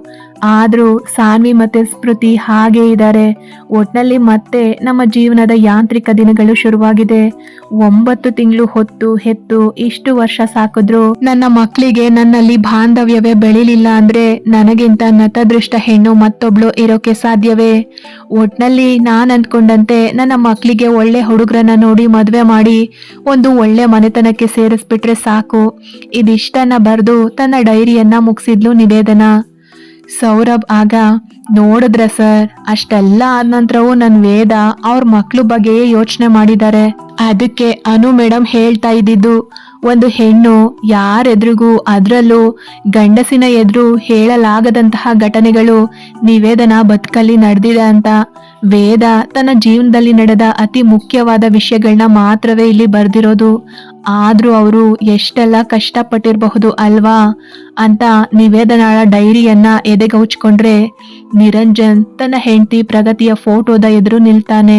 Speaker 1: ಆದ್ರೂ ಸಾನ್ವಿ ಮತ್ತೆ ಸ್ಮೃತಿ ಹಾಗೇ ಇದ್ದಾರೆ. ಒಟ್ನಲ್ಲಿ ಮತ್ತೆ ನಮ್ಮ ಜೀವನದ ಯಾಂತ್ರಿಕ ದಿನಗಳು ಶುರುವಾಗಿದೆ. 9 ತಿಂಗಳು ಹೊತ್ತು ಹೆತ್ತು ಇಷ್ಟು ವರ್ಷ ಸಾಕಿದ್ರು ನನ್ನ ಮಕ್ಕಳಿಗೆ ನನ್ನಲ್ಲಿ ಬಾಂಧವ್ಯವೇ ಬೆಳಿಲಿಲ್ಲ ಅಂದ್ರೆ ನನಗಿಂತ ನತದೃಷ್ಟ ಹೆಣ್ಣು ಮತ್ತೊಬ್ಳು ಇರೋಕೆ ಸಾಧ್ಯವೇ? ಒಟ್ನಲ್ಲಿ ನಾನ್ ಅಂದ್ಕೊಂಡಂತೆ ನನ್ನ ಮಕ್ಕಳಿಗೆ ಒಳ್ಳೆ ಹುಡುಗರನ್ನ ನೋಡಿ ಮದ್ವೆ ಮಾಡಿ ಒಂದು ಒಳ್ಳೆ ಮನೆತನಕ್ಕೆ ಸೇರಿಸ್ಬಿಟ್ರೆ ಸಾಕು. ಇದಿಷ್ಟನ್ನ ಬರೆದು ತನ್ನ ಡೈರಿಯನ್ನ ಮುಗಿಸಿದ್ಲು ನಿವೇದನಾ. ಸೌರಭ್ ಆಗ, ನೋಡಿದ್ರ ಸರ್, ಅಷ್ಟೆಲ್ಲ ಆದ ನಂತರವೂ ನನ್ನ ವೇದ ಅವ್ರ ಮಕ್ಳು ಬಗ್ಗೆಯೇ ಯೋಚನೆ ಮಾಡಿದ್ದಾರೆ. ಅದಕ್ಕೆ ಅನು ಮೇಡಮ್ ಹೇಳ್ತಾ ಇದ್ದಿದ್ದು, ಒಂದು ಹೆಣ್ಣು ಯಾರೆದ್ರಿಗೂ ಅದರಲ್ಲೂ ಗಂಡಸಿನ ಎದುರು ಹೇಳಲಾಗದಂತಹ ಘಟನೆಗಳು ನಿವೇದನ ಬದುಕಲ್ಲಿ ನಡೆದಿದೆ ಅಂತ. ವೇದ ತನ್ನ ಜೀವನದಲ್ಲಿ ನಡೆದ ಅತಿ ಮುಖ್ಯವಾದ ವಿಷಯಗಳನ್ನ ಮಾತ್ರವೇ ಇಲ್ಲಿ ಬರ್ದಿರೋದು. ಆದ್ರೂ ಅವರು ಎಷ್ಟೆಲ್ಲ ಕಷ್ಟಪಟ್ಟಿರಬಹುದು ಅಲ್ವಾ ಅಂತ ನಿವೇದನಾಳ ಡೈರಿಯನ್ನ ಎದೆಗೌಚ್ಕೊಂಡ್ರೆ ನಿರಂಜನ್ ತನ್ನ ಹೆಂಡತಿ ಪ್ರಗತಿಯ ಫೋಟೋದ ಎದುರು ನಿಲ್ತಾನೆ.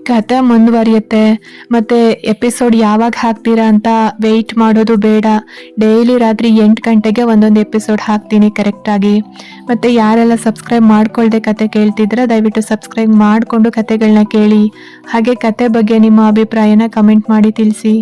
Speaker 1: ಕತೆ ಮುಂದುವರಿಯುತ್ತೆ. ಮತ್ತೆ ಎಪಿಸೋಡ್ ಯಾವಾಗ ಹಾಕ್ತೀರಾ ಅಂತ ವೆಯ್ಟ್ ಮಾಡೋದು ಬೇಡ. ಡೈಲಿ ರಾತ್ರಿ 8 ಗಂಟೆಗೆ ಒಂದೊಂದು ಎಪಿಸೋಡ್ ಹಾಕ್ತೀನಿ ಕರೆಕ್ಟಾಗಿ. ಮತ್ತೆ ಯಾರೆಲ್ಲ ಸಬ್ಸ್ಕ್ರೈಬ್ ಮಾಡ್ಕೊಳ್ದೆ ಕತೆ ಕೇಳ್ತಿದ್ರೆ ದಯವಿಟ್ಟು ಸಬ್ಸ್ಕ್ರೈಬ್ ಮಾಡಿಕೊಂಡು ಕತೆಗಳನ್ನ ಕೇಳಿ. ಹಾಗೆ ಕತೆ ಬಗ್ಗೆ ನಿಮ್ಮ ಅಭಿಪ್ರಾಯನ ಕಮೆಂಟ್ ಮಾಡಿ ತಿಳಿಸಿ.